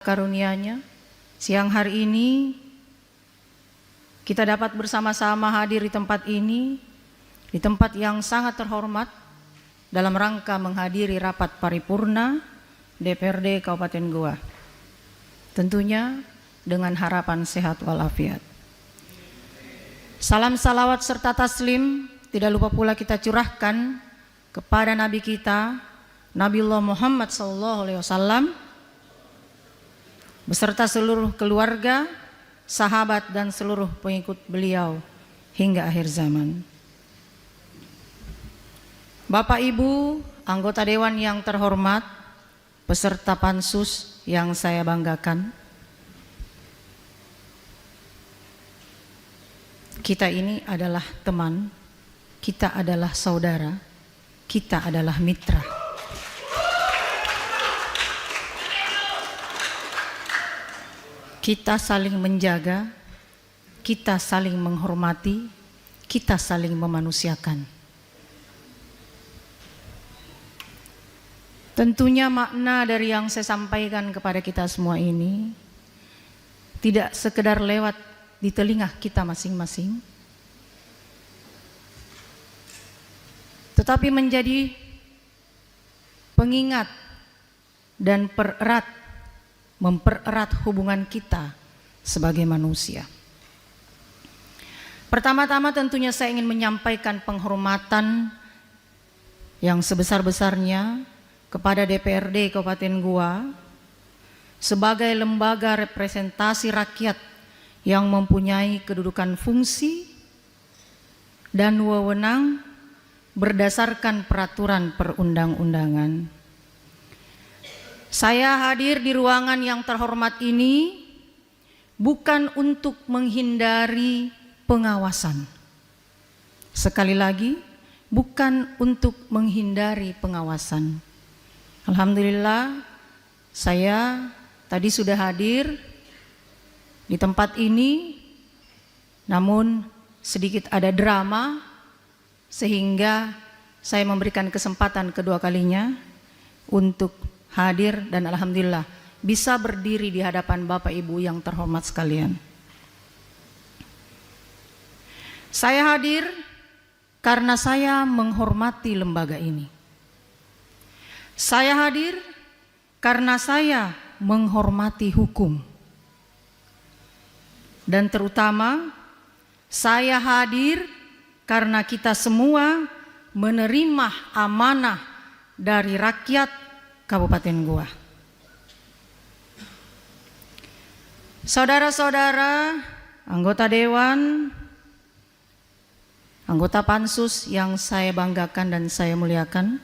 karunia-Nya, siang hari ini kita dapat bersama-sama hadir di tempat ini, di tempat yang sangat terhormat dalam rangka menghadiri rapat paripurna DPRD Kabupaten Goa. Tentunya dengan harapan sehat walafiat. Salam salawat serta taslim tidak lupa pula kita curahkan kepada Nabi kita, Nabiullah Muhammad SAW, beserta seluruh keluarga, sahabat dan seluruh pengikut beliau hingga akhir zaman. Bapak Ibu, anggota Dewan yang terhormat, peserta Pansus yang saya banggakan, kita ini adalah teman, kita adalah saudara, kita adalah mitra. Kita saling menjaga, kita saling menghormati, kita saling memanusiakan. Tentunya makna dari yang saya sampaikan kepada kita semua ini tidak sekedar lewat di telinga kita masing-masing, tetapi menjadi pengingat dan mempererat hubungan kita sebagai manusia. Pertama-tama tentunya saya ingin menyampaikan penghormatan yang sebesar-besarnya kepada DPRD Kabupaten Goa sebagai lembaga representasi rakyat yang mempunyai kedudukan fungsi dan wewenang berdasarkan peraturan perundang-undangan. Saya hadir di ruangan yang terhormat ini bukan untuk menghindari pengawasan. Sekali lagi, bukan untuk menghindari pengawasan. Alhamdulillah, saya tadi sudah hadir di tempat ini, namun sedikit ada drama sehingga saya memberikan kesempatan kedua kalinya untuk hadir dan alhamdulillah bisa berdiri di hadapan Bapak Ibu yang terhormat sekalian. Saya hadir karena saya menghormati lembaga ini. Saya hadir karena saya menghormati hukum. Dan terutama saya hadir karena kita semua menerima amanah dari rakyat Kabupaten Goa. Saudara-saudara, anggota Dewan, anggota Pansus yang saya banggakan dan saya muliakan,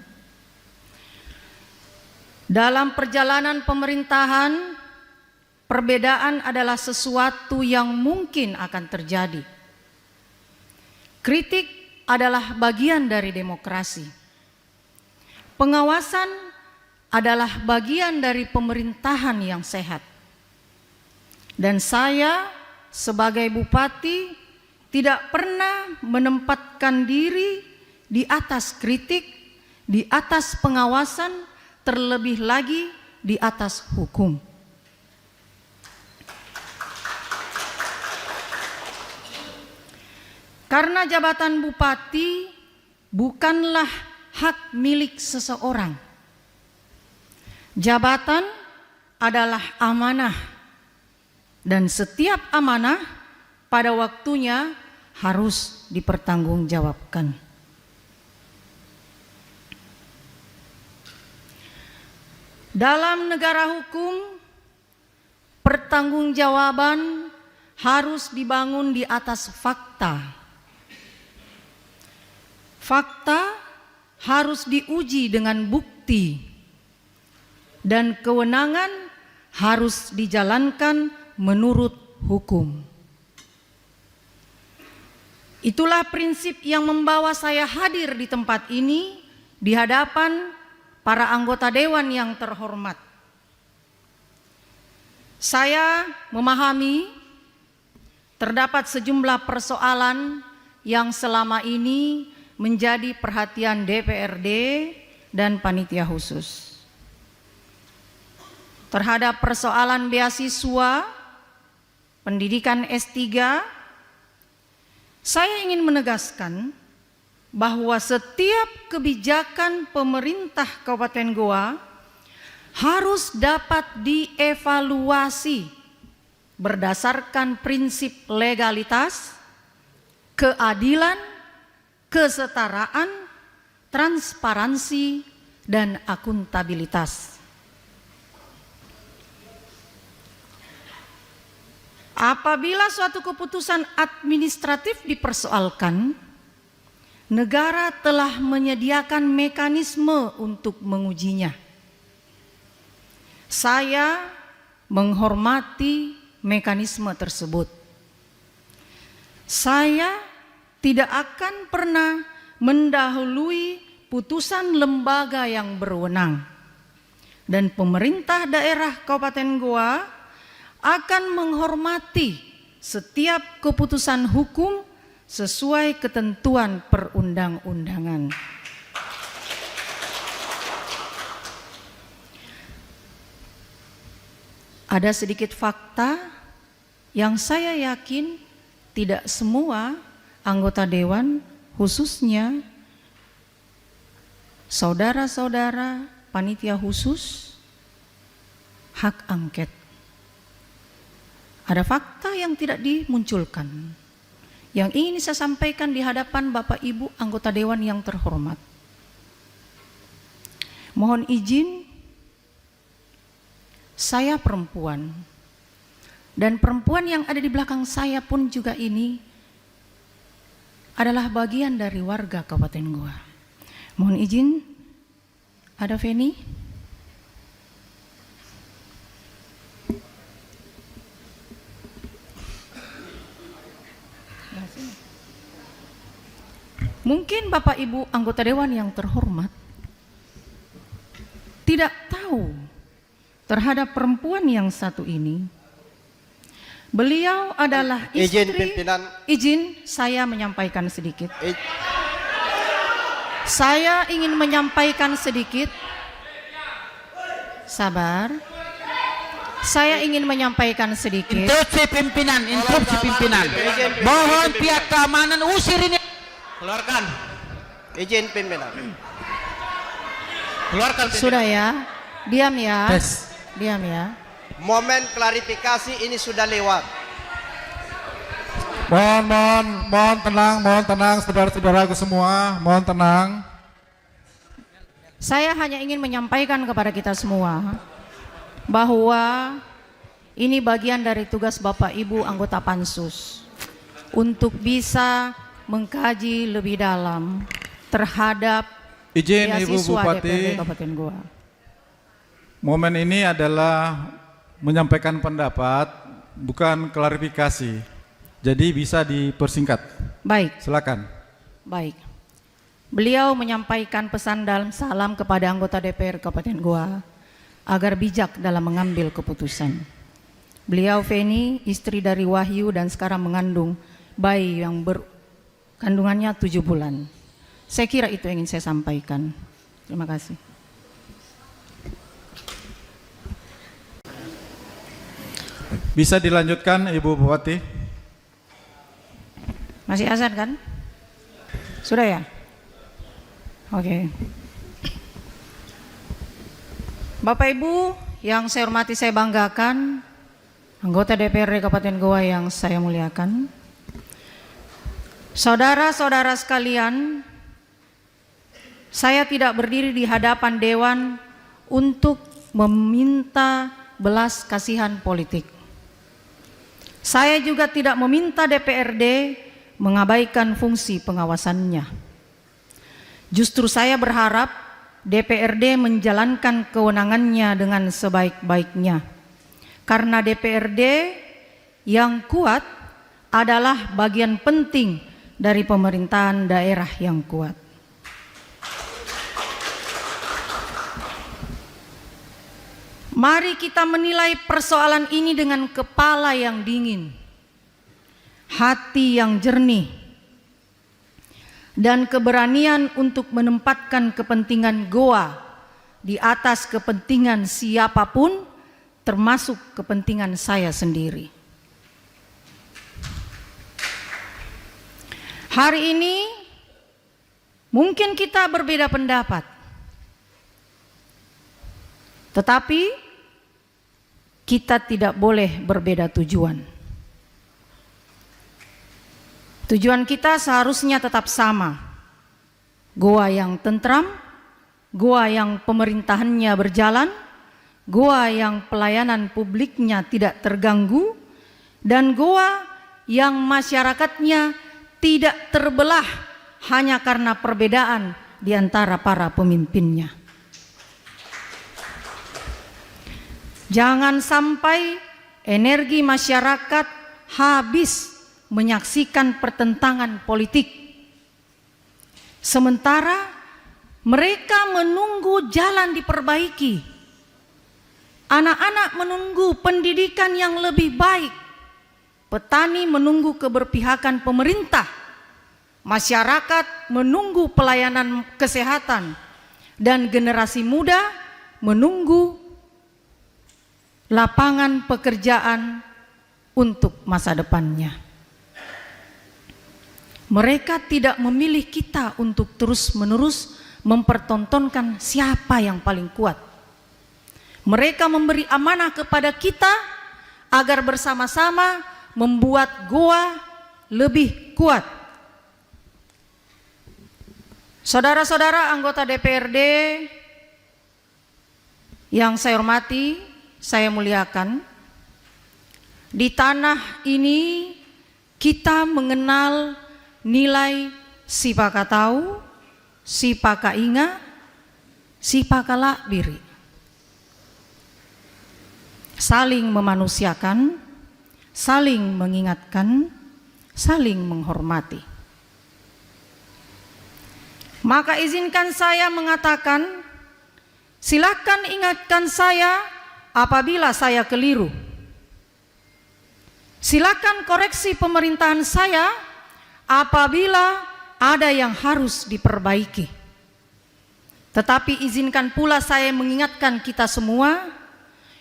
dalam perjalanan pemerintahan, perbedaan adalah sesuatu yang mungkin akan terjadi. Kritik adalah bagian dari demokrasi. Pengawasan adalah bagian dari pemerintahan yang sehat. Dan saya sebagai bupati tidak pernah menempatkan diri di atas kritik, di atas pengawasan, terlebih lagi di atas hukum. Karena jabatan bupati bukanlah hak milik seseorang. Jabatan adalah amanah dan setiap amanah pada waktunya harus dipertanggungjawabkan. Dalam negara hukum, pertanggungjawaban harus dibangun di atas fakta. Fakta harus diuji dengan bukti dan kewenangan harus dijalankan menurut hukum. Itulah prinsip yang membawa saya hadir di tempat ini di hadapan para anggota Dewan yang terhormat. Saya memahami terdapat sejumlah persoalan yang selama ini menjadi perhatian DPRD dan panitia khusus. terhadap persoalan beasiswa, pendidikan S3, saya ingin menegaskan bahwa setiap kebijakan pemerintah Kabupaten Goa harus dapat dievaluasi berdasarkan prinsip legalitas, keadilan, kesetaraan, transparansi, dan akuntabilitas. Apabila suatu keputusan administratif dipersoalkan, negara telah menyediakan mekanisme untuk mengujinya. Saya menghormati mekanisme tersebut. Saya tidak akan pernah mendahului putusan lembaga yang berwenang, dan pemerintah daerah Kabupaten Goa akan menghormati setiap keputusan hukum sesuai ketentuan perundang-undangan. Ada sedikit fakta yang saya yakin tidak semua anggota dewan, khususnya saudara-saudara panitia khusus hak angket. Ada fakta yang tidak dimunculkan, yang ingin saya sampaikan di hadapan Bapak Ibu anggota dewan yang terhormat. Mohon izin, saya perempuan, dan perempuan yang ada di belakang saya pun juga ini adalah bagian dari warga Kabupaten Goa. Mohon izin, ada Feni? Mungkin Bapak Ibu anggota dewan yang terhormat tidak tahu terhadap perempuan yang satu ini. Beliau adalah istri. Izin pimpinan. Izin saya menyampaikan sedikit. Saya ingin menyampaikan sedikit. Sabar. Saya ingin menyampaikan sedikit. Instruksi pimpinan. Mohon pihak keamanan usir ini. Keluarkan. Izin pimpinan. Keluarkan pimpinan. Sudah ya. Diam ya. Yes. Diam ya. Momen klarifikasi ini sudah lewat. Mohon tenang saudara-saudaraku semua, mohon tenang. Saya hanya ingin menyampaikan kepada kita semua bahwa ini bagian dari tugas Bapak Ibu anggota Pansus untuk bisa mengkaji lebih dalam terhadap Izin Ibu beasiswa Bupati, DPRD Kabupaten Goa. momen ini adalah menyampaikan pendapat, bukan klarifikasi. Jadi bisa dipersingkat. Baik. Silakan. Baik. Beliau menyampaikan pesan dalam salam kepada anggota DPR Kabupaten Goa agar bijak dalam mengambil keputusan. Beliau Feni, istri dari Wahyu dan sekarang mengandung bayi yang kandungannya 7 bulan. Saya kira itu yang ingin saya sampaikan. Terima kasih. Bisa dilanjutkan Ibu Bupati? Masih azan kan? Sudah ya? Oke. Bapak Ibu yang saya hormati, saya banggakan, anggota DPRD Kabupaten Goa yang saya muliakan, saudara-saudara sekalian, saya tidak berdiri di hadapan dewan untuk meminta belas kasihan politik. Saya juga tidak meminta DPRD mengabaikan fungsi pengawasannya. Justru saya berharap DPRD menjalankan kewenangannya dengan sebaik-baiknya. Karena DPRD yang kuat adalah bagian penting dari pemerintahan daerah yang kuat. Mari kita menilai persoalan ini dengan kepala yang dingin, hati yang jernih, dan keberanian untuk menempatkan kepentingan Goa di atas kepentingan siapapun, termasuk kepentingan saya sendiri. Hari ini mungkin kita berbeda pendapat, tetapi kita tidak boleh berbeda tujuan. Tujuan kita seharusnya tetap sama. Goa yang tentram, goa yang pemerintahannya berjalan, goa yang pelayanan publiknya tidak terganggu, dan goa yang masyarakatnya tidak terbelah hanya karena perbedaan di antara para pemimpinnya. Jangan sampai energi masyarakat habis menyaksikan pertentangan politik, sementara mereka menunggu jalan diperbaiki. Anak-anak menunggu pendidikan yang lebih baik, petani menunggu keberpihakan pemerintah, masyarakat menunggu pelayanan kesehatan, dan generasi muda menunggu lapangan pekerjaan untuk masa depannya. Mereka tidak memilih kita untuk terus-menerus mempertontonkan siapa yang paling kuat. Mereka memberi amanah kepada kita agar bersama-sama membuat goa lebih kuat. Saudara-saudara anggota DPRD yang saya hormati, saya muliakan, di tanah ini kita mengenal nilai sipaka tahu, sipaka inga, sipaka lakbiri. Saling memanusiakan, saling mengingatkan, saling menghormati. Maka izinkan saya mengatakan, silakan ingatkan saya apabila saya keliru. Silakan koreksi pemerintahan saya apabila ada yang harus diperbaiki. Tetapi izinkan pula saya mengingatkan kita semua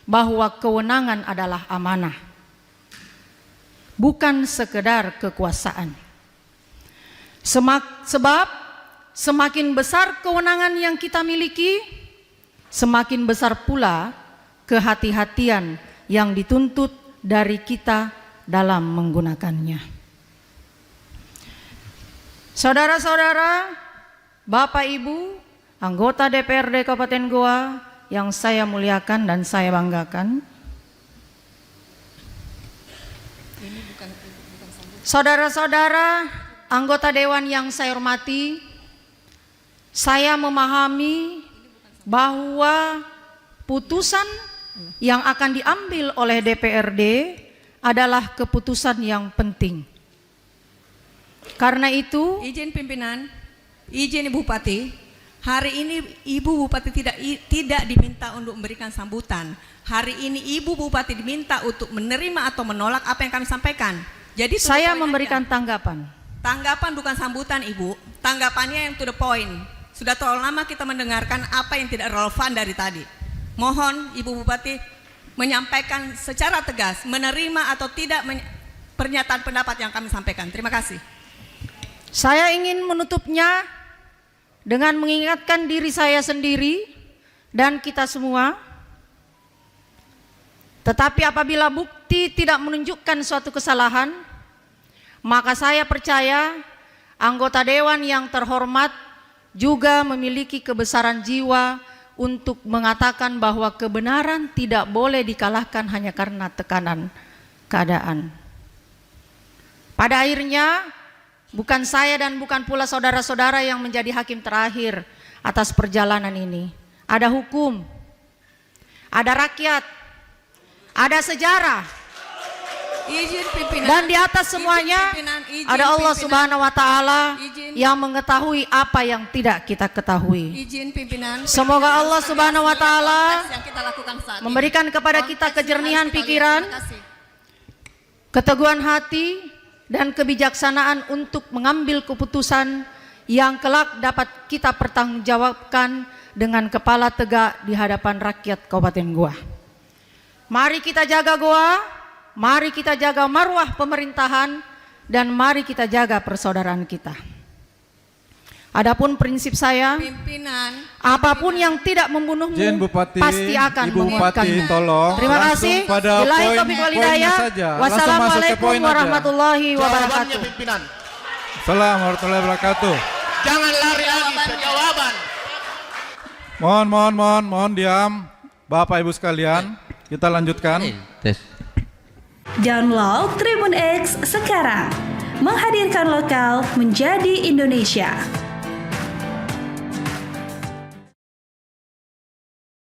bahwa kewenangan adalah amanah, bukan sekedar kekuasaan. Sebab semakin besar kewenangan yang kita miliki, semakin besar pula kehati-hatian yang dituntut dari kita dalam menggunakannya. Saudara-saudara, Bapak Ibu, anggota DPRD Kabupaten Goa yang saya muliakan dan saya banggakan. Saudara-saudara, anggota Dewan yang saya hormati, saya memahami bahwa putusan yang akan diambil oleh DPRD adalah keputusan yang penting. Karena itu, izin pimpinan, izin Ibu Bupati, hari ini Ibu Bupati tidak diminta untuk memberikan sambutan. Hari ini Ibu Bupati diminta untuk menerima atau menolak apa yang kami sampaikan. Jadi saya memberikan tanggapan. Tanggapan bukan sambutan, Ibu. Tanggapannya yang to the point. Sudah terlalu lama kita mendengarkan apa yang tidak relevan dari tadi. Mohon Ibu Bupati menyampaikan secara tegas menerima atau tidak pernyataan pendapat yang kami sampaikan. Terima kasih. Saya ingin menutupnya dengan mengingatkan diri saya sendiri dan kita semua. Tetapi apabila bukti tidak menunjukkan suatu kesalahan, maka saya percaya anggota dewan yang terhormat juga memiliki kebesaran jiwa untuk mengatakan bahwa kebenaran tidak boleh dikalahkan hanya karena tekanan keadaan. Pada akhirnya, bukan saya dan bukan pula saudara-saudara yang menjadi hakim terakhir atas perjalanan ini. Ada hukum, ada rakyat, ada sejarah, izin pimpinan, dan di atas semuanya ada Allah Subhanahu wa Ta'ala yang mengetahui apa yang tidak kita ketahui. Izin pimpinan. Semoga Allah Subhanahu wa Ta'ala yang kita lakukan saat memberikan kepada kita kejernihan pikiran, keteguhan hati, dan kebijaksanaan untuk mengambil keputusan yang kelak dapat kita pertanggungjawabkan dengan kepala tegak di hadapan rakyat Kabupaten Goa. Mari kita jaga goa, mari kita jaga marwah pemerintahan, dan mari kita jaga persaudaraan kita. Adapun prinsip saya, Pimpinan. apapun yang tidak membunuhmu Izin Bupati, pasti akan Ibu Bupati menguatkanmu. tolong Terima langsung kasih. pada Billahi poin- taufiq wal poinnya hidayah. saja. Langsung masuk ke Wassalamualaikum poin aja. warahmatullahi wabarakatuh. pimpinan. Assalamualaikum warahmatullahi wabarakatuh. Jangan lari lagi jawaban. Mohon diam. Bapak Ibu sekalian, kita lanjutkan. Tes. Download Tribun X sekarang. Menghadirkan lokal menjadi Indonesia.